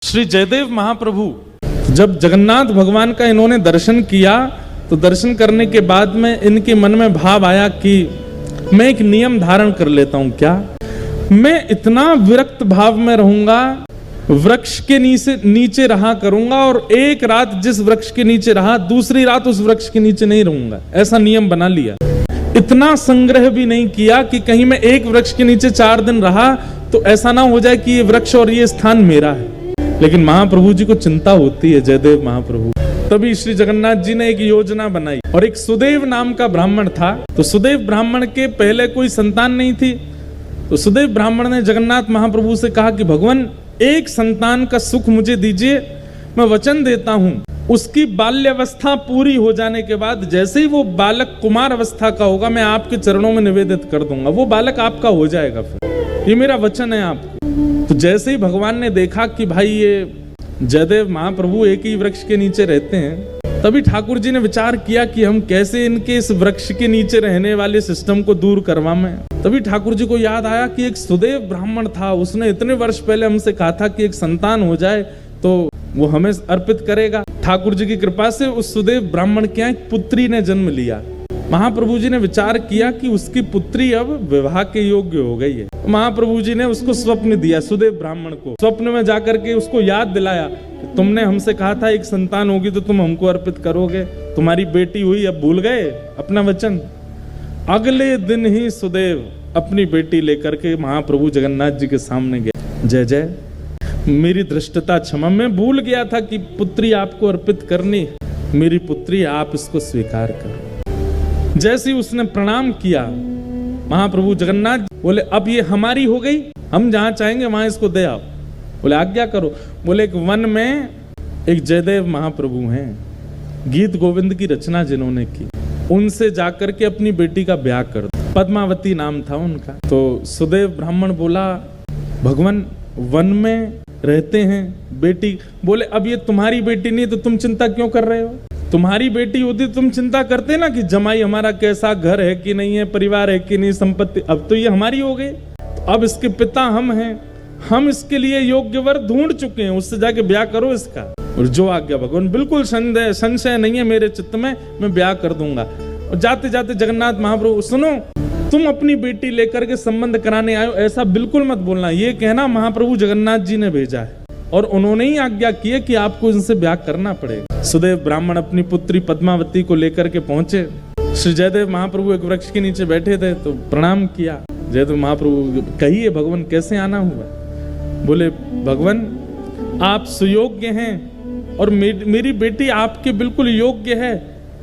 श्री जयदेव महाप्रभु जब जगन्नाथ भगवान का इन्होंने दर्शन किया तो दर्शन करने के बाद में इनके मन में भाव आया कि मैं एक नियम धारण कर लेता हूं। क्या? मैं इतना विरक्त भाव में रहूंगा, वृक्ष के नीचे रहा करूंगा और एक रात जिस वृक्ष के नीचे रहा दूसरी रात उस वृक्ष के नीचे नहीं रहूंगा। ऐसा नियम बना लिया। इतना संग्रह भी नहीं किया कि कहीं मैं एक वृक्ष के नीचे 4 दिन रहा तो ऐसा ना हो जाए कि ये वृक्ष और ये स्थान मेरा है। लेकिन महाप्रभु जी को चिंता होती है, जयदेव महाप्रभु। तभी श्री जगन्नाथ जी ने एक योजना बनाई और एक सुदेव नाम का ब्राह्मण था। तो सुदेव ब्राह्मण के पहले कोई संतान नहीं थी। तो सुदेव ब्राह्मण ने जगन्नाथ महाप्रभु से कहा कि भगवान एक संतान का सुख मुझे दीजिए, मैं वचन देता हूं उसकी बाल्यावस्था पूरी हो जाने के बाद जैसे ही वो बालक कुमार अवस्था का होगा मैं आपके चरणों में निवेदित कर दूंगा, वो बालक आपका हो जाएगा। फिर ये मेरा वचन है आपको। तो जैसे ही भगवान ने देखा कि भाई ये जयदेव महाप्रभु एक ही वृक्ष के नीचे रहते हैं, तभी ठाकुर जी ने विचार किया कि हम कैसे इनके इस वृक्ष के नीचे रहने वाले सिस्टम को दूर करवाएं। तभी ठाकुर जी को याद आया कि एक सुदेव ब्राह्मण था, उसने इतने वर्ष पहले हमसे कहा था कि एक संतान हो जाए तो वो हमें अर्पित करेगा। ठाकुर जी की कृपा से उस सुदेव ब्राह्मण के यहाँ एक पुत्री ने जन्म लिया। महाप्रभु जी ने विचार किया कि उसकी पुत्री अब विवाह के योग्य हो गई है। महाप्रभु जी ने उसको स्वप्न दिया, सुदेव ब्राह्मण को स्वप्न में जाकर के उसको याद दिलाया, तुमने हमसे कहा था एक संतान होगी तो तुम हमको अर्पित करोगे, तुम्हारी बेटी हुई, अब भूल गए अपना वचन। अगले दिन ही सुदेव अपनी बेटी लेकर के महाप्रभु जगन्नाथ जी के सामने गया। जय जय, मेरी धृष्टता क्षमा, मैं भूल गया था कि पुत्री आपको अर्पित करनी, मेरी पुत्री आप इसको स्वीकार करो। जैसे ही उसने प्रणाम किया, महाप्रभु जगन्नाथ बोले अब ये हमारी हो गई, हम जहां चाहेंगे वहां इसको दे आओ। बोले आज्ञा करो। बोले एक वन में एक जयदेव महाप्रभु हैं, गीत गोविंद की रचना जिन्होंने की, उनसे जाकर के अपनी बेटी का ब्याह कर दो। पद्मावती नाम था उनका। तो सुदेव ब्राह्मण बोला भगवान वन में रहते हैं बेटी। बोले अब ये तुम्हारी बेटी नहीं तो तुम चिंता क्यों कर रहे हो? तुम्हारी बेटी होती तुम चिंता करते ना कि जमाई हमारा कैसा, घर है कि नहीं है, परिवार है कि नहीं, संपत्ति। अब तो ये हमारी हो गई, तो अब इसके पिता हम हैं, हम इसके लिए योग्य वर ढूंढ चुके हैं, उससे जाके ब्याह करो इसका। और जो आज्ञा भगवान, बिल्कुल संशय नहीं है मेरे चित्त में, मैं ब्याह कर दूंगा। और जाते जाते जगन्नाथ महाप्रभु, सुनो तुम अपनी बेटी लेकर के संबंध कराने आयो, ऐसा बिल्कुल मत बोलना, ये कहना महाप्रभु जगन्नाथ जी ने भेजा है और उन्होंने ही आज्ञा की है कि आपको इनसे ब्याह करना पड़ेगा। सुदेव ब्राह्मण अपनी पुत्री पद्मावती को लेकर के पहुंचे। श्री जयदेव महाप्रभु एक वृक्ष के नीचे बैठे थे तो प्रणाम किया। जयदेव महाप्रभु, कहिए भगवान कैसे आना हुआ? बोले भगवान आप सुयोग्य हैं और मेरी बेटी आपके बिल्कुल योग्य है,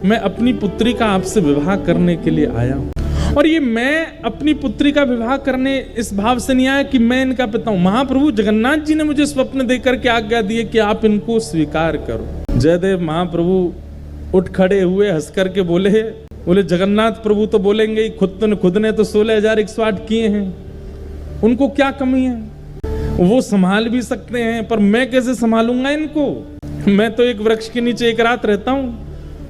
मैं अपनी पुत्री का आपसे विवाह करने के लिए आया हूं। और ये मैं अपनी पुत्री का विवाह करने इस भाव से नहीं आया कि मैं इनका पिता हूं। महाप्रभु जगन्नाथ जी ने मुझे स्वप्न देकर के आज्ञा दी है कि आप इनको स्वीकार करो। जयदेव महाप्रभु उठ खड़े हुए, हंस करके बोले जगन्नाथ प्रभु तो बोलेंगे ही, खुद ने तो 16,108 किए हैं, उनको क्या कमी है? वो संभाल भी सकते हैं, पर मैं कैसे संभालूंगा इनको? मैं तो एक वृक्ष के नीचे एक रात रहता हूं,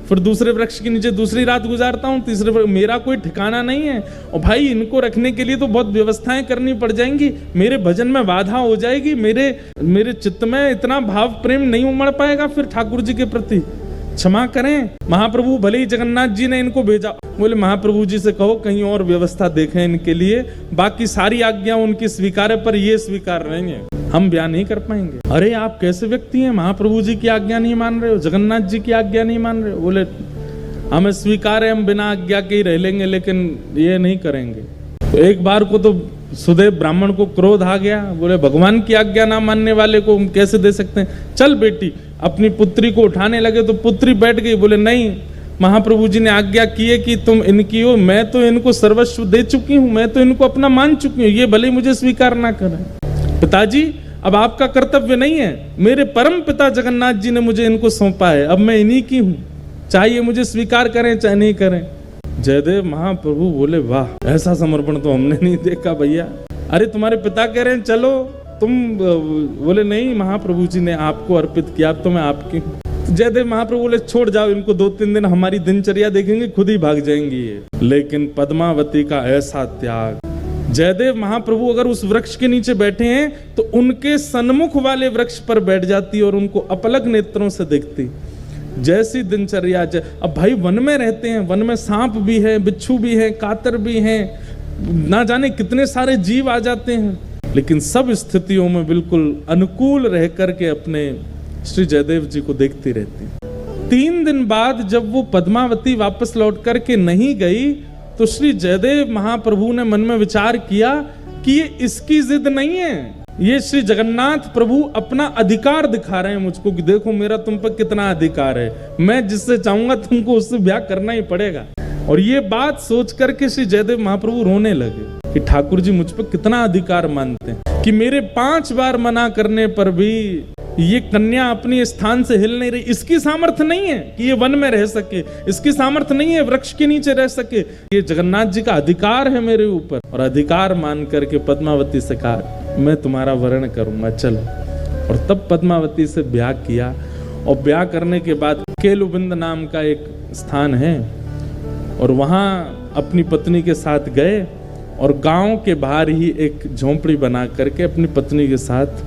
फिर दूसरे वृक्ष के नीचे दूसरी रात गुजारता हूँ, तीसरे मेरा कोई ठिकाना नहीं है। और भाई इनको रखने के लिए तो बहुत व्यवस्थाएं करनी पड़ जाएंगी, मेरे भजन में बाधा हो जाएगी, मेरे चित्त में इतना भाव प्रेम नहीं उमड़ पाएगा फिर ठाकुर जी के प्रति। क्षमा करें महाप्रभु, भले ही जगन्नाथ जी ने इनको भेजा। बोले महाप्रभु जी से कहो कहीं और व्यवस्था देखें इनके लिए, बाकी सारी आज्ञा उनकी स्वीकार है पर ये स्वीकार नहीं है, हम ब्याह नहीं कर पाएंगे। अरे आप कैसे व्यक्ति हैं, महाप्रभु जी की आज्ञा नहीं मान रहे हो, जगन्नाथ जी की आज्ञा नहीं मान रहे हो? बोले हमें स्वीकार है, हम बिना आज्ञा के ही रह लेंगे लेकिन ये नहीं करेंगे। तो एक बार को तो सुदेव ब्राह्मण को क्रोध आ गया। बोले भगवान की आज्ञा ना मानने वाले को हम कैसे दे सकते हैं? चल बेटी, अपनी पुत्री को उठाने लगे तो पुत्री बैठ गई। बोले नहीं, महाप्रभु जी ने आज्ञा की है कि तुम इनकी हो, मैं तो इनको सर्वस्व दे चुकी हूँ, मैं तो इनको अपना मान चुकी हूँ, ये भले मुझे स्वीकार ना करें। पिताजी अब आपका कर्तव्य नहीं है, मेरे परम पिता जगन्नाथ जी ने मुझे इनको सौंपा है, अब मैं इन्हीं की हूँ, चाहिए मुझे स्वीकार करें चाहे नहीं करें। जयदेव महाप्रभु बोले वाह, ऐसा समर्पण तो हमने नहीं देखा भैया। अरे तुम्हारे पिता कह रहे हैं चलो तुम, बोले नहीं महाप्रभु जी ने आपको अर्पित किया, अब तो मैं आपकी हूँ। जयदेव महाप्रभु बोले छोड़ जाओ इनको, 2-3 दिन हमारी दिनचर्या देखेंगे, खुद ही भाग जाएंगी ये। लेकिन पद्मावती का ऐसा त्याग, जयदेव महाप्रभु अगर उस वृक्ष के नीचे बैठे हैं तो उनके सन्मुख वाले वृक्ष पर बैठ जाती और उनको अपलक नेत्रों से देखती। जैसी दिनचर्या अब भाई वन में रहते हैं, वन में सांप भी है, बिच्छू भी है, कातर भी हैं, ना जाने कितने सारे जीव आ जाते हैं, लेकिन सब स्थितियों में बिल्कुल अनुकूल रह करके अपने श्री जयदेव जी को देखती रहती। 3 दिन बाद जब वो पद्मावती वापस लौट करके नहीं गई तो श्री जयदेव महाप्रभु ने मन में विचार किया कि ये इसकी जिद नहीं है, ये श्री जगन्नाथ प्रभु अपना अधिकार दिखा रहे हैं मुझको कि देखो मेरा तुम पर कितना अधिकार है, मैं जिससे चाहूंगा तुमको उससे ब्याह करना ही पड़ेगा। और ये बात सोच करके श्री जयदेव महाप्रभु रोने लगे कि ठाकुर जी मुझ पर कितना अधिकार मानते हैं कि मेरे 5 बार मना करने पर भी ये कन्या अपनी स्थान से हिल नहीं रही। इसकी सामर्थ्य नहीं है कि ये वन में रह सके, इसकी सामर्थ्य नहीं है वृक्ष के नीचे रह सके, ये जगन्नाथ जी का अधिकार है मेरे ऊपर। और अधिकार मान करके पद्मावती से कहा मैं तुम्हारा वर्ण करूंगा, चलो। और तब पद्मावती से ब्याह किया। और ब्याह करने के बाद केलुबिंद नाम का एक स्थान है और वहां अपनी पत्नी के साथ गए और गांव के बाहर ही एक झोंपड़ी बना करके अपनी पत्नी के साथ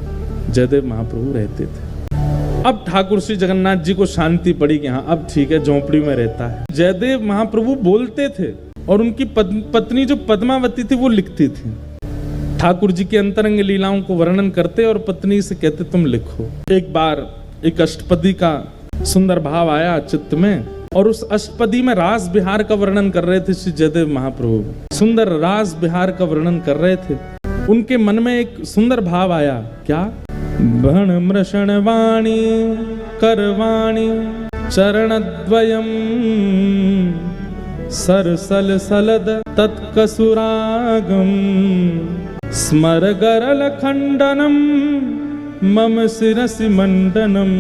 जयदेव महाप्रभु रहते थे। अब ठाकुर श्री जगन्नाथ जी को शांति पड़ी कि हाँ अब ठीक है, झोंपड़ी में रहता है। जयदेव महाप्रभु बोलते थे और उनकी पत्नी जो पद्मावती थी वो लिखती थी। ठाकुर जी की अंतरंग लीलाओं को वर्णन करते और पत्नी से कहते तुम लिखो। एक बार एक अष्टपदी का सुंदर भाव आया चित्त में और उस अष्टपदी में रास बिहार का वर्णन कर रहे थे श्री जयदेव महाप्रभु। सुंदर रास बिहार का वर्णन कर रहे थे। उनके मन में एक सुंदर भाव आया, क्या? भण मृषण वाणी करवाणी चरणद्वयम् सरसल सलद तत्कसुरागम स्मर गरल खंडनम मम शिरसि मंडनम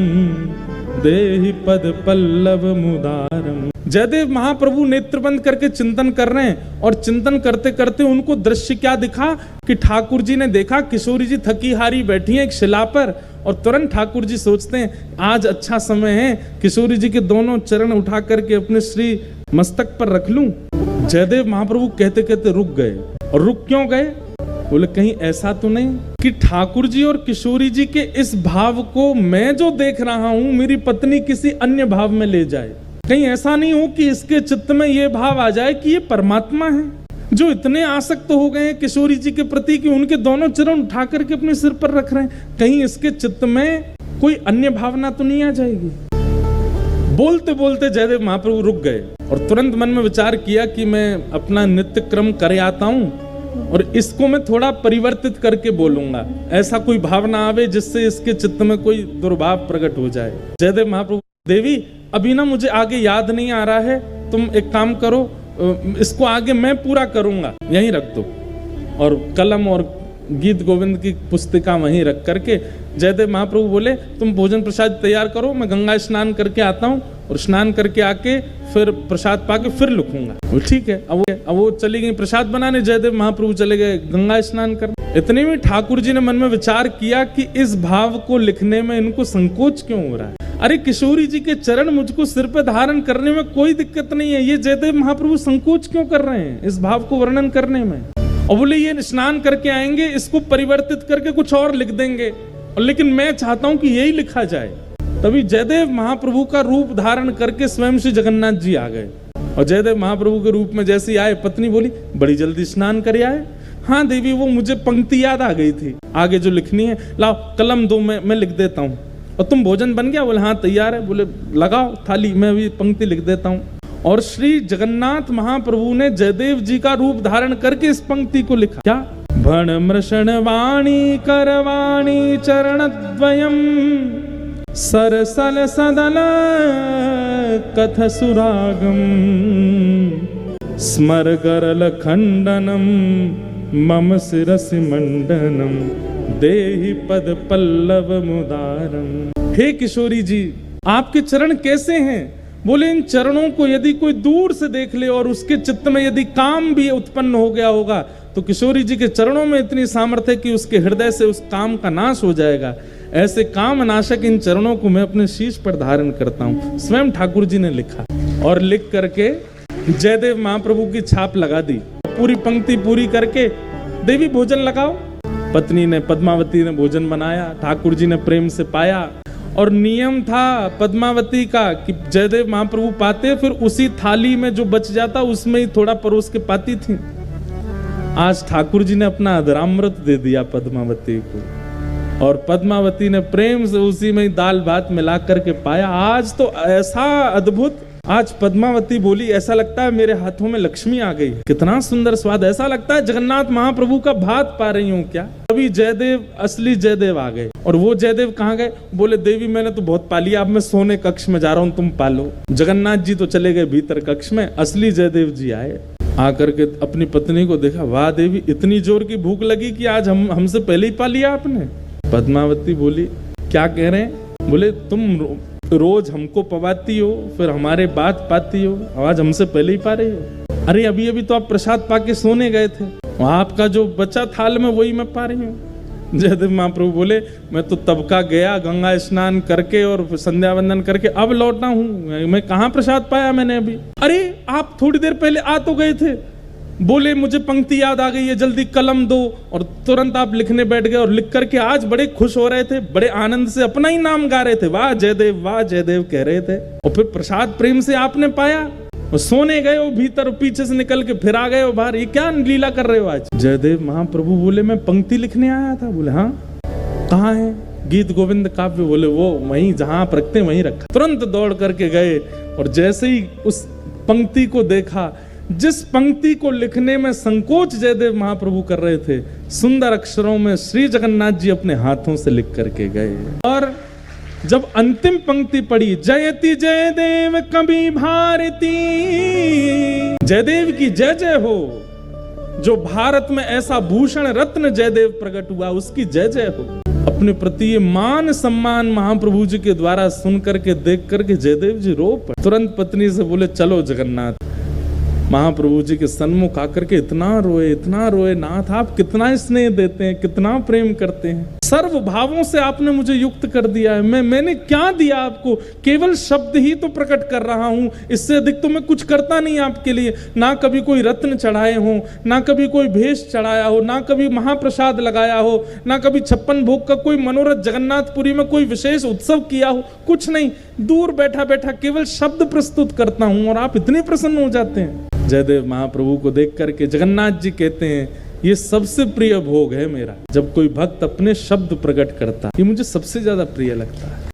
देहि पद पल्लव मुदारम। जयदेव महाप्रभु नेत्र बंद करके चिंतन कर रहे हैं और चिंतन करते करते उनको दृश्य क्या दिखा कि ठाकुर जी ने देखा किशोरी जी थकी हारी बैठी हैं एक शिला पर और तुरंत ठाकुर जी सोचते हैं आज अच्छा समय है, किशोरी जी के दोनों चरण उठा करके अपने श्री मस्तक पर रख लूं। जयदेव महाप्रभु कहते कहते रुक गए। और रुक क्यों गए? बोले कहीं ऐसा तो नहीं कि ठाकुर जी और किशोरी जी के इस भाव को मैं जो देख रहा हूं मेरी पत्नी किसी अन्य भाव में ले जाए। कहीं ऐसा नहीं हो कि इसके चित्त में ये भाव आ जाए कि ये परमात्मा है जो इतने आसक्त हो गए हैं किशोरी जी के प्रति कि उनके दोनों चरण उठा करके अपने सिर पर रख रहे हैं। कहीं इसके चित्त में कोई अन्य भावना तो नहीं आ जाएगी। बोलते बोलते जयदेव महाप्रभु रुक गए और तुरंत मन में विचार किया कि मैं अपना नित्य क्रम कर आता हूं और इसको मैं थोड़ा परिवर्तित करके बोलूंगा, ऐसा कोई भावना आवे जिससे इसके चित्त में कोई दुर्भाव प्रकट हो जाए। जयदेव महाप्रभु, देवी अभी ना मुझे आगे याद नहीं आ रहा है, तुम एक काम करो इसको आगे मैं पूरा करूंगा, यहीं रख दो। और कलम और गीत गोविंद की पुस्तिका वहीं रख करके जयदेव महाप्रभु बोले तुम भोजन प्रसाद तैयार करो, मैं गंगा स्नान करके आता हूँ और स्नान करके आके फिर प्रसाद पाके फिर लिखूंगा। वो ठीक है। अब वो चली गई प्रसाद बनाने, जयदेव महाप्रभु चले गए गंगा स्नान करने। इतने में ठाकुर जी ने मन में विचार किया कि इस भाव को लिखने में इनको संकोच क्यों हो रहा है। अरे किशोरी जी के चरण मुझको सिर पे धारण करने में कोई दिक्कत नहीं है, ये जयदेव महाप्रभु संकोच क्यों कर रहे हैं इस भाव को वर्णन करने में। और बोले ये स्नान करके आएंगे, इसको परिवर्तित करके कुछ और लिख देंगे, और लेकिन मैं चाहता हूं कि यही लिखा जाए। तभी जयदेव महाप्रभु का रूप धारण करके स्वयं श्री जगन्नाथ जी आ गए। और जयदेव महाप्रभु के रूप में जैसे आए, पत्नी बोली बड़ी जल्दी स्नान कर आए। हाँ देवी, वो मुझे पंक्ति याद आ गई थी आगे जो लिखनी है, लाओ कलम दो मैं लिख देता हूँ। और तुम भोजन बन गया? बोले हाँ तैयार है। बोले लगाओ थाली, मैं भी पंक्ति लिख देता हूँ। और श्री जगन्नाथ महाप्रभु ने जयदेव जी का रूप धारण करके इस पंक्ति को लिखा, क्या? भण मृषण वाणी करवाणी चरणद्वयम् सरसल सदल कथ सुरागम स्मर गरल खंडनम मम शिरसि मंडनम देहि पद पल्लव मुदारम। हे किशोरी जी, आपके चरण कैसे हैं? बोले इन चरणों को यदि कोई दूर से देख ले और उसके चित्त में यदि काम भी उत्पन्न हो गया होगा तो किशोरी जी के चरणों में इतनी सामर्थ्य है कि उसके हृदय से उस काम का नाश हो जाएगा। ऐसे काम नाशक इन चरणों को मैं अपने शीश पर धारण करता हूँ। स्वयं ठाकुर जी ने लिखा और लिख करके जयदेव महाप्रभु की छाप लगा दी। पूरी पंक्ति पूरी करके देवी भोजन लगाओ। पत्नी ने, पद्मावती ने भोजन बनाया, ठाकुर जी ने प्रेम से पाया। और नियम था पद्मावती का कि जयदेव महाप्रभु पाते, फिर उसी थाली में जो बच जाता उसमें ही थोड़ा परोस के पाती थी। आज ठाकुर जी ने अपना अधरामृत दे दिया पद्मावती को, और पद्मावती ने प्रेम से उसी में ही दाल भात मिला करके पाया। आज तो ऐसा अद्भुत, आज पद्मावती बोली ऐसा लगता है मेरे हाथों में लक्ष्मी आ गई, कितना सुंदर स्वाद, ऐसा लगता है जगन्नाथ महाप्रभु का भात पा रही हूँ क्या। अभी जयदेव, असली जयदेव आ गए। और वो जयदेव कहाँ गए? बोले देवी मैंने तो बहुत पाली, अब मैं सोने कक्ष में जा रहा हूँ, तुम पालो। जगन्नाथ जी तो चले गए भीतर कक्ष में, असली जयदेव जी आए। आकर के अपनी पत्नी को देखा, वाह देवी इतनी जोर की भूख लगी कि आज हमसे पहले ही पा लिया आपने। पद्मावती बोली क्या कह रहे हैं? बोले तुम रोज हमको पवाती हो, फिर हमारे बात पाती हो, आज हमसे पहले ही पा रही हो। अरे अभी अभी तो आप प्रसाद पाके सोने गए थे, आपका जो बचा थाल में वही मैं पा रही हूँ। जयदेव महाप्रभु बोले मैं तो तब का गया, गंगा स्नान करके और संध्या वंदन करके अब लौटा हूँ, मैं कहाँ प्रसाद पाया मैंने अभी। अरे आप थोड़ी देर पहले आ तो गए थे, बोले मुझे पंक्ति याद आ गई है, जल्दी कलम दो, और तुरंत आप लिखने बैठ गए और लिख करके आज बड़े खुश हो रहे थे, बड़े आनंद से अपना ही नाम गा रहे थे, वाह जयदेव कह रहे थे। और फिर प्रसाद प्रेम से आपने पाया और सोने गए हो भीतर, पीछे से निकल के फिर आ गए हो बाहर, ये क्या लीला कर रहे हो आज? जयदेव महाप्रभु बोले मैं पंक्ति लिखने आया था। बोले हाँ कहाँ है? गीत गोविंद काव्य। बोले वो वहीं जहां आप रखते वहीं रखा। तुरंत दौड़ करके गए और जैसे ही उस पंक्ति को देखा, जिस पंक्ति को लिखने में संकोच जयदेव महाप्रभु कर रहे थे, सुंदर अक्षरों में श्री जगन्नाथ जी अपने हाथों से लिख करके गए। और जब अंतिम पंक्ति पढ़ी, जयति जयदेव कवि भारती, जयदेव की जय जय हो, जो भारत में ऐसा भूषण रत्न जयदेव प्रकट हुआ उसकी जय जय हो। अपने प्रति मान सम्मान महाप्रभु जी के द्वारा सुन करके, देख करके जयदेव जी रो पड़े। तुरंत पत्नी से बोले चलो जगन्नाथ। महाप्रभु जी के सन्मुख आकर के इतना रोए, नाथ आप कितना स्नेह देते हैं, कितना प्रेम करते हैं, सर्व भावों से आपने मुझे युक्त कर दिया है। मैंने क्या दिया आपको? केवल शब्द ही तो प्रकट कर रहा हूं, इससे अधिक तो मैं कुछ करता नहीं आपके लिए। ना कभी कोई रत्न चढ़ाए हो, ना कभी कोई भेष चढ़ाया हो, ना कभी महाप्रसाद लगाया हो, ना कभी 56 भोग का कोई मनोरथ जगन्नाथपुरी में कोई विशेष उत्सव किया हो, कुछ नहीं। दूर बैठा बैठा केवल शब्द प्रस्तुत करता हूं और आप इतने प्रसन्न हो जाते हैं। जयदेव महाप्रभु को देख करके जगन्नाथ जी कहते हैं ये सबसे प्रिय भोग है मेरा, जब कोई भक्त अपने शब्द प्रकट करता, ये मुझे सबसे ज्यादा प्रिय लगता है।